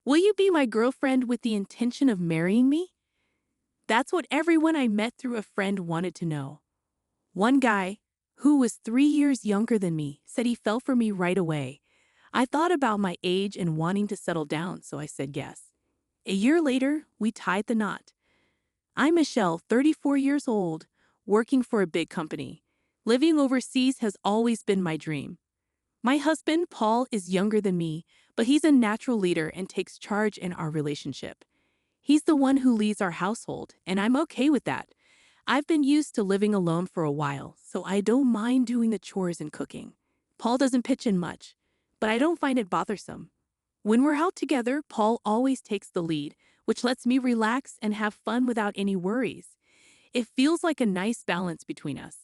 Will you be my girlfriend with the intention of marrying me? That's what everyone I met through a friend wanted to know. One guy, who was 3 years younger than me, said he fell for me right away. I thought about my age and wanting to settle down, so I said yes. A year later, we tied the knot. I'm Michelle, 34 years old, working for a big company. Living overseas has always been my dream. My husband, Paul, is younger than me, but he's a natural leader and takes charge in our relationship. He's the one who leads our household, and I'm okay with that. I've been used to living alone for a while, so I don't mind doing the chores and cooking. Paul doesn't pitch in much, but I don't find it bothersome. When we're out together, Paul always takes the lead, which lets me relax and have fun without any worries. It feels like a nice balance between us.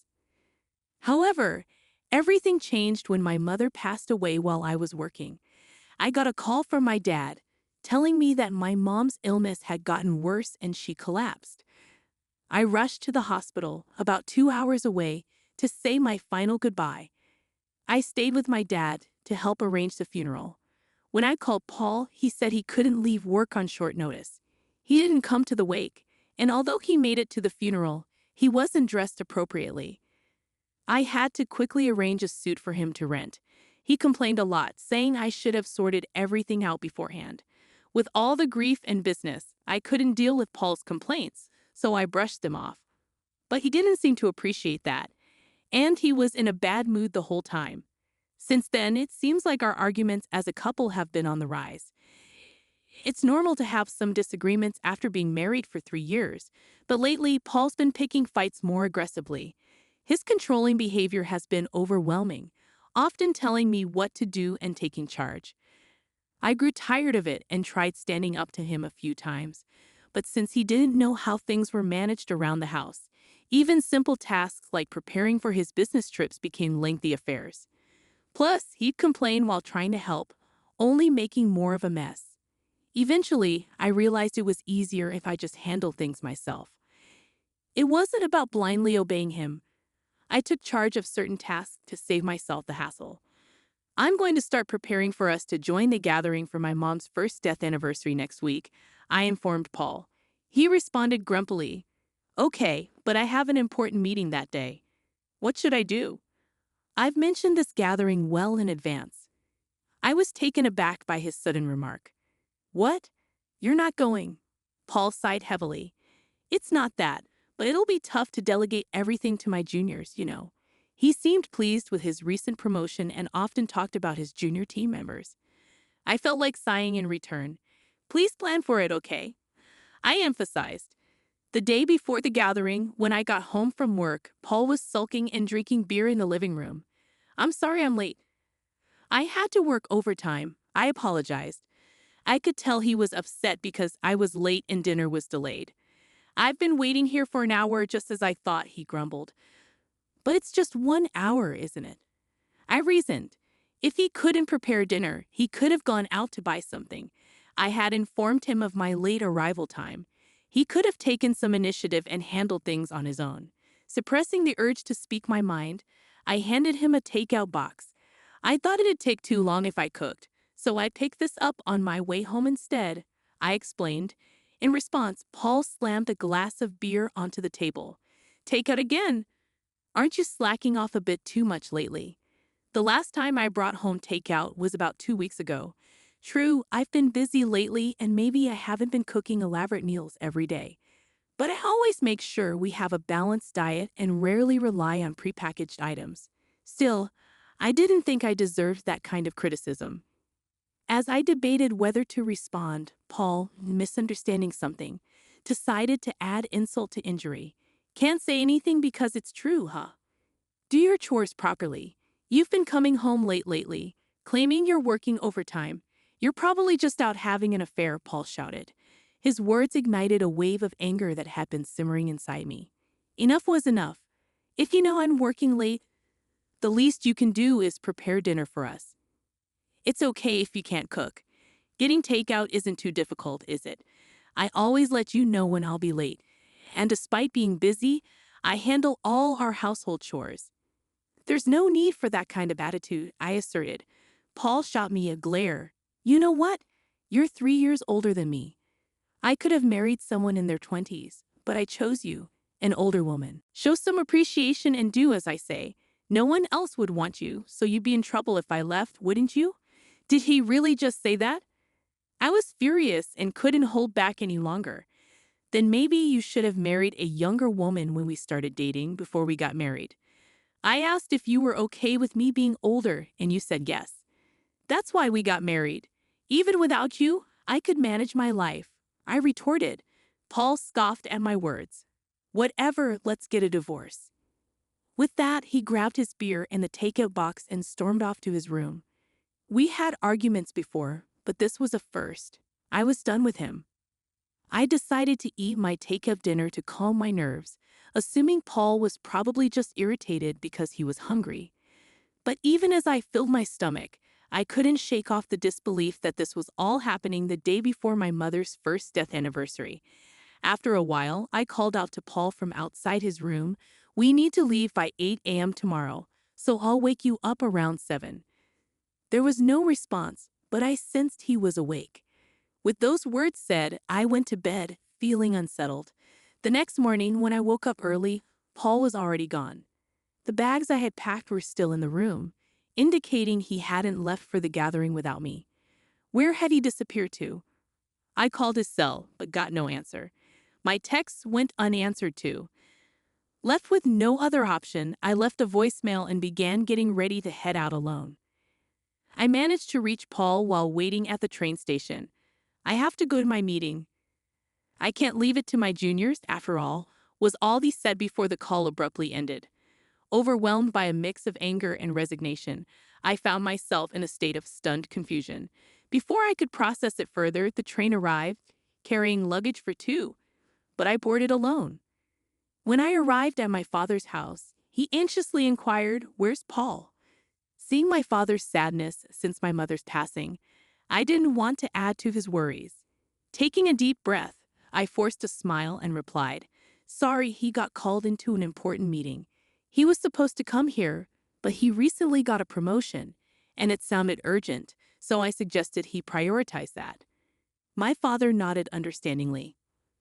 However, everything changed when my mother passed away while I was working. I got a call from my dad, telling me that my mom's illness had gotten worse and she collapsed. I rushed to the hospital, about 2 hours away, to say my final goodbye. I stayed with my dad to help arrange the funeral. When I called Paul, he said he couldn't leave work on short notice. He didn't come to the wake, and although he made it to the funeral, he wasn't dressed appropriately. I had to quickly arrange a suit for him to rent. He complained a lot, saying I should have sorted everything out beforehand. With all the grief and business, I couldn't deal with Paul's complaints, so I brushed them off. But he didn't seem to appreciate that, and he was in a bad mood the whole time. Since then, it seems like our arguments as a couple have been on the rise. It's normal to have some disagreements after being married for 3 years, but lately, Paul's been picking fights more aggressively. His controlling behavior has been overwhelming, often telling me what to do and taking charge. I grew tired of it and tried standing up to him a few times, but since he didn't know how things were managed around the house, even simple tasks like preparing for his business trips became lengthy affairs. Plus, he'd complain while trying to help, only making more of a mess. Eventually, I realized it was easier if I just handled things myself. It wasn't about blindly obeying him. I took charge of certain tasks to save myself the hassle. I'm going to start preparing for us to join the gathering for my mom's first death anniversary next week, I informed Paul. He responded grumpily, "Okay, but I have an important meeting that day. What should I do?" I've mentioned this gathering well in advance. I was taken aback by his sudden remark. "What? You're not going?" Paul sighed heavily. "It's not that, but it'll be tough to delegate everything to my juniors. He seemed pleased with his recent promotion and often talked about his junior team members. I felt like sighing in return. "Please plan for it, okay?" I emphasized. The day before the gathering, when I got home from work, Paul was sulking and drinking beer in the living room. "I'm sorry I'm late. I had to work overtime." I apologized. I could tell he was upset because I was late and dinner was delayed. "I've been waiting here for an hour just as I thought," he grumbled. "But it's just 1 hour, isn't it?" I reasoned. If he couldn't prepare dinner, he could have gone out to buy something. I had informed him of my late arrival time. He could have taken some initiative and handled things on his own. Suppressing the urge to speak my mind, I handed him a takeout box. I thought it'd take too long if I cooked, so I picked this up on my way home instead, I explained. In response, Paul slammed a glass of beer onto the table. "Takeout again? Aren't you slacking off a bit too much lately?" The last time I brought home takeout was about 2 weeks ago. True, I've been busy lately and maybe I haven't been cooking elaborate meals every day. But I always make sure we have a balanced diet and rarely rely on prepackaged items. Still, I didn't think I deserved that kind of criticism. As I debated whether to respond, Paul, misunderstanding something, decided to add insult to injury. "Can't say anything because it's true, huh? Do your chores properly. You've been coming home late lately, claiming you're working overtime. You're probably just out having an affair," Paul shouted. His words ignited a wave of anger that had been simmering inside me. Enough was enough. If you know I'm working late, the least you can do is prepare dinner for us. It's okay if you can't cook. Getting takeout isn't too difficult, is it? I always let you know when I'll be late. And despite being busy, I handle all our household chores. "There's no need for that kind of attitude," I asserted. Paul shot me a glare. "You know what? You're 3 years older than me. I could have married someone in their 20s, but I chose you, an older woman. Show some appreciation and do as I say. No one else would want you, so you'd be in trouble if I left, wouldn't you? Did he really just say that? I was furious and couldn't hold back any longer. Then maybe you should have married a younger woman when we started dating before we got married. I asked if you were okay with me being older, and you said yes. That's why we got married. Even without you, I could manage my life. I retorted. Paul scoffed at my words. Whatever, let's get a divorce. With that, he grabbed his beer and the takeout box and stormed off to his room. We had arguments before, but this was a first. I was done with him. I decided to eat my takeout dinner to calm my nerves, assuming Paul was probably just irritated because he was hungry. But even as I filled my stomach, I couldn't shake off the disbelief that this was all happening the day before my mother's first death anniversary. After a while, I called out to Paul from outside his room, "We need to leave by 8 a.m. tomorrow, so I'll wake you up around 7. There was no response, but I sensed he was awake. With those words said, I went to bed, feeling unsettled. The next morning, when I woke up early, Paul was already gone. The bags I had packed were still in the room, indicating he hadn't left for the gathering without me. Where had he disappeared to? I called his cell, but got no answer. My texts went unanswered too. Left with no other option, I left a voicemail and began getting ready to head out alone. I managed to reach Paul while waiting at the train station. I have to go to my meeting. I can't leave it to my juniors, after all, was all he said before the call abruptly ended. Overwhelmed by a mix of anger and resignation, I found myself in a state of stunned confusion. Before I could process it further, the train arrived, carrying luggage for two, but I boarded alone. When I arrived at my father's house, he anxiously inquired, "Where's Paul?" Seeing my father's sadness since my mother's passing, I didn't want to add to his worries. Taking a deep breath, I forced a smile and replied, "Sorry, he got called into an important meeting. He was supposed to come here, but he recently got a promotion, and it sounded urgent, so I suggested he prioritize that." My father nodded understandingly.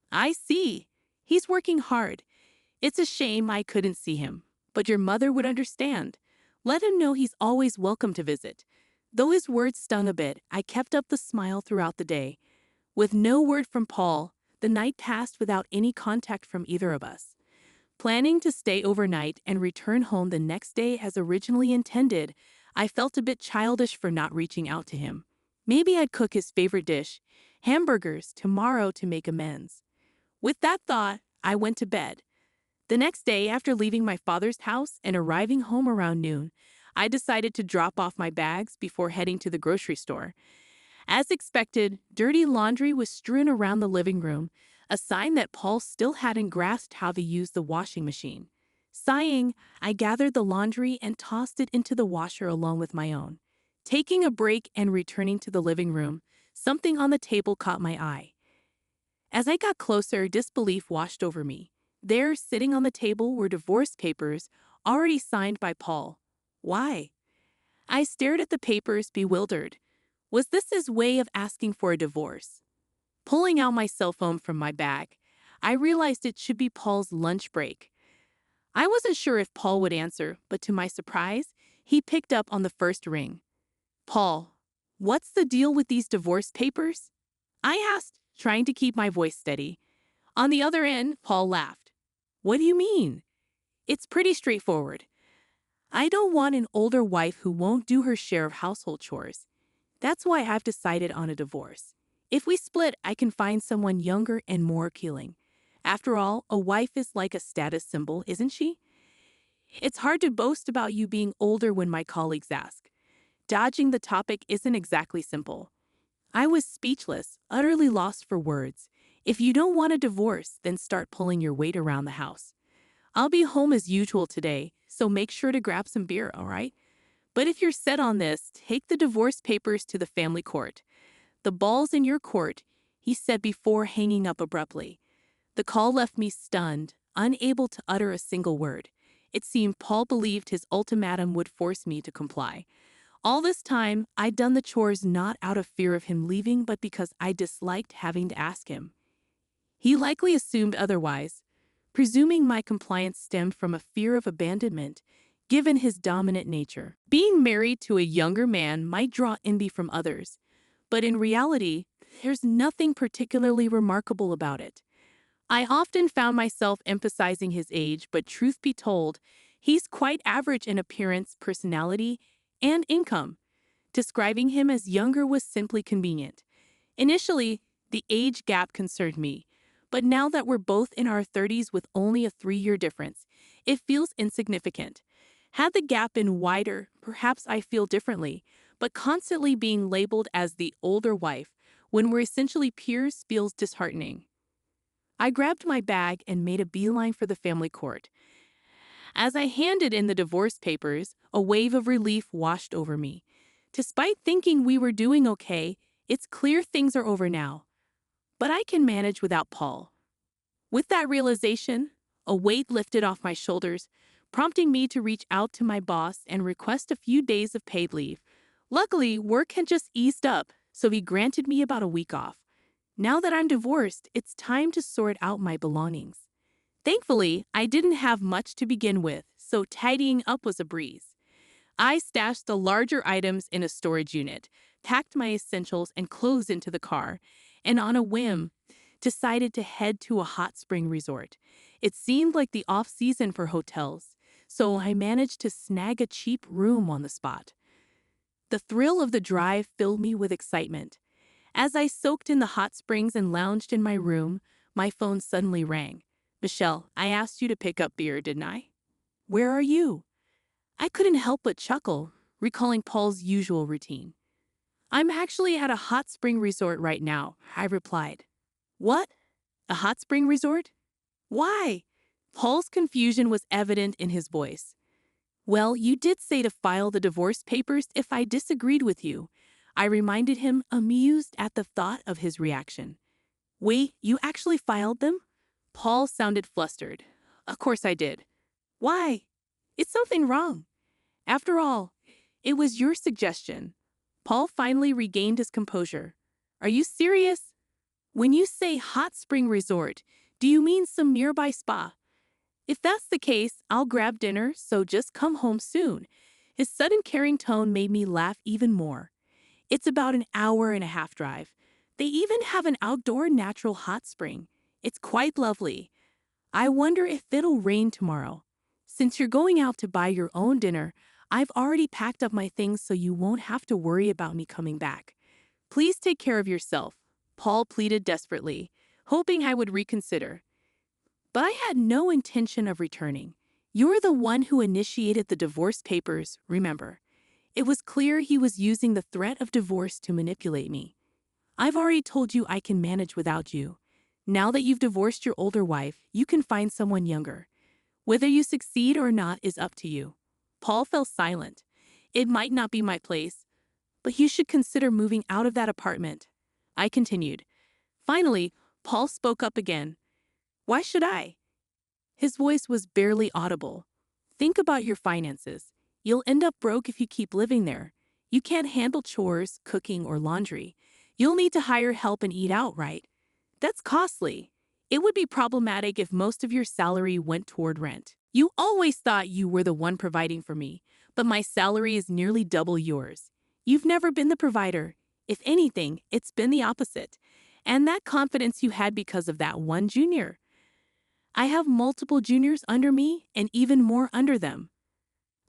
"I see. He's working hard. It's a shame I couldn't see him, but your mother would understand. Let him know he's always welcome to visit." Though his words stung a bit, I kept up the smile throughout the day. With no word from Paul, the night passed without any contact from either of us. Planning to stay overnight and return home the next day as originally intended, I felt a bit childish for not reaching out to him. Maybe I'd cook his favorite dish, hamburgers, tomorrow to make amends. With that thought, I went to bed. The next day, after leaving my father's house and arriving home around noon, I decided to drop off my bags before heading to the grocery store. As expected, dirty laundry was strewn around the living room, a sign that Paul still hadn't grasped how to use the washing machine. Sighing, I gathered the laundry and tossed it into the washer along with my own. Taking a break and returning to the living room, something on the table caught my eye. As I got closer, disbelief washed over me. There, sitting on the table, were divorce papers, already signed by Paul. Why? I stared at the papers, bewildered. Was this his way of asking for a divorce? Pulling out my cell phone from my bag, I realized it should be Paul's lunch break. I wasn't sure if Paul would answer, but to my surprise, he picked up on the first ring. "Paul, what's the deal with these divorce papers?" I asked, trying to keep my voice steady. On the other end, Paul laughed. "What do you mean? It's pretty straightforward. I don't want an older wife who won't do her share of household chores. That's why I've decided on a divorce. If we split, I can find someone younger and more appealing. After all, a wife is like a status symbol, isn't she? It's hard to boast about you being older when my colleagues ask. Dodging the topic isn't exactly simple." I was speechless, utterly lost for words. If you don't want a divorce, then start pulling your weight around the house. I'll be home as usual today, so make sure to grab some beer, all right? But if you're set on this, take the divorce papers to the family court. The ball's in your court, he said before hanging up abruptly. The call left me stunned, unable to utter a single word. It seemed Paul believed his ultimatum would force me to comply. All this time, I'd done the chores not out of fear of him leaving, but because I disliked having to ask him. He likely assumed otherwise, presuming my compliance stemmed from a fear of abandonment, given his dominant nature. Being married to a younger man might draw envy from others, but in reality, there's nothing particularly remarkable about it. I often found myself emphasizing his age, but truth be told, he's quite average in appearance, personality, and income. Describing him as younger was simply convenient. Initially, the age gap concerned me, but now that we're both in our 30s with only a 3-year difference, it feels insignificant. Had the gap been wider, perhaps I feel differently, but constantly being labeled as the older wife when we're essentially peers feels disheartening. I grabbed my bag and made a beeline for the family court. As I handed in the divorce papers, a wave of relief washed over me. Despite thinking we were doing okay, it's clear things are over now. But I can manage without Paul. With that realization, a weight lifted off my shoulders, prompting me to reach out to my boss and request a few days of paid leave. Luckily, work had just eased up, so he granted me about a week off. Now that I'm divorced, it's time to sort out my belongings. Thankfully, I didn't have much to begin with, so tidying up was a breeze. I stashed the larger items in a storage unit, packed my essentials and clothes into the car, and on a whim, decided to head to a hot spring resort. It seemed like the off-season for hotels, so I managed to snag a cheap room on the spot. The thrill of the drive filled me with excitement. As I soaked in the hot springs and lounged in my room, my phone suddenly rang. "Michelle, I asked you to pick up beer, didn't I? Where are you?" I couldn't help but chuckle, recalling Paul's usual routine. "I'm actually at a hot spring resort right now," I replied. "What? A hot spring resort? Why?" Paul's confusion was evident in his voice. "Well, you did say to file the divorce papers if I disagreed with you," I reminded him, amused at the thought of his reaction. "Wait, you actually filed them?" Paul sounded flustered. "Of course I did." "Why? Is something wrong? After all, it was your suggestion." Paul finally regained his composure. "Are you serious? When you say hot spring resort, do you mean some nearby spa? If that's the case, I'll grab dinner, so just come home soon." His sudden caring tone made me laugh even more. "It's about an hour-and-a-half drive. They even have an outdoor natural hot spring. It's quite lovely. I wonder if it'll rain tomorrow. Since you're going out to buy your own dinner, I've already packed up my things so you won't have to worry about me coming back. Please take care of yourself," Paul pleaded desperately, hoping I would reconsider. But I had no intention of returning. "You're the one who initiated the divorce papers, remember." It was clear he was using the threat of divorce to manipulate me. "I've already told you I can manage without you. Now that you've divorced your older wife, you can find someone younger. Whether you succeed or not is up to you." Paul fell silent. "It might not be my place, but you should consider moving out of that apartment," I continued. Finally, Paul spoke up again. "Why should I?" His voice was barely audible. "Think about your finances. You'll end up broke if you keep living there. You can't handle chores, cooking, or laundry. You'll need to hire help and eat out, right? That's costly. It would be problematic if most of your salary went toward rent. You always thought you were the one providing for me, but my salary is nearly double yours. You've never been the provider. If anything, it's been the opposite. And that confidence you had because of that one junior. I have multiple juniors under me and even more under them.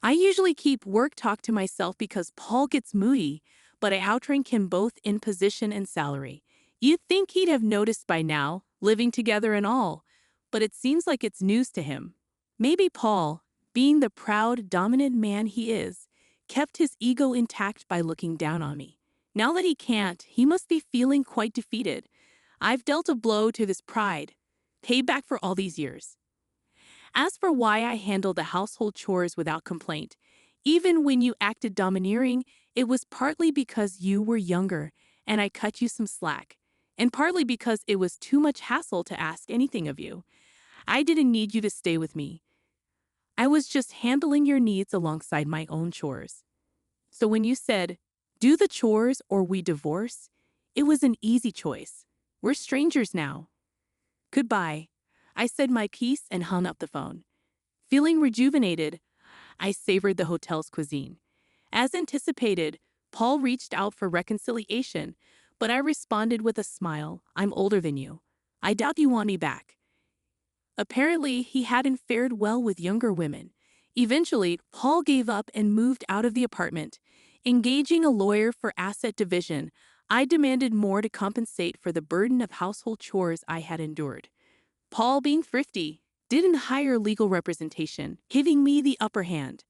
I usually keep work talk to myself because Paul gets moody, but I outrank him both in position and salary. You'd think he'd have noticed by now, living together and all, but it seems like it's news to him. Maybe Paul, being the proud, dominant man he is, kept his ego intact by looking down on me. Now that he can't, he must be feeling quite defeated. I've dealt a blow to this pride, paid back for all these years. As for why I handled the household chores without complaint, even when you acted domineering, it was partly because you were younger and I cut you some slack, and partly because it was too much hassle to ask anything of you. I didn't need you to stay with me. I was just handling your needs alongside my own chores. So when you said, do the chores or we divorce, it was an easy choice. We're strangers now. Goodbye. I said my piece and hung up the phone. Feeling rejuvenated, I savored the hotel's cuisine. As anticipated, Paul reached out for reconciliation, but I responded with a smile. I'm older than you. I doubt you want me back. Apparently, he hadn't fared well with younger women. Eventually, Paul gave up and moved out of the apartment. Engaging a lawyer for asset division, I demanded more to compensate for the burden of household chores I had endured. Paul, being thrifty, didn't hire legal representation, giving me the upper hand.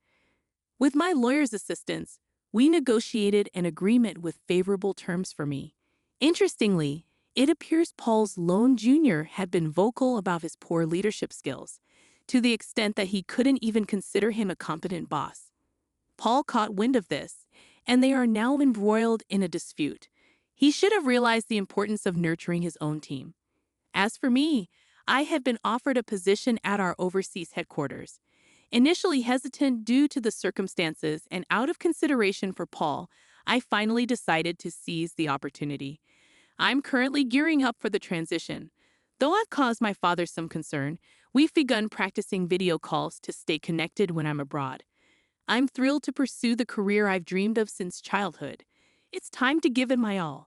With my lawyer's assistance, we negotiated an agreement with favorable terms for me. Interestingly, it appears Paul's lone junior had been vocal about his poor leadership skills, to the extent that he couldn't even consider him a competent boss. Paul caught wind of this, and they are now embroiled in a dispute. He should have realized the importance of nurturing his own team. As for me, I had been offered a position at our overseas headquarters. Initially hesitant due to the circumstances and out of consideration for Paul, I finally decided to seize the opportunity. I'm currently gearing up for the transition. Though I've caused my father some concern, we've begun practicing video calls to stay connected when I'm abroad. I'm thrilled to pursue the career I've dreamed of since childhood. It's time to give it my all.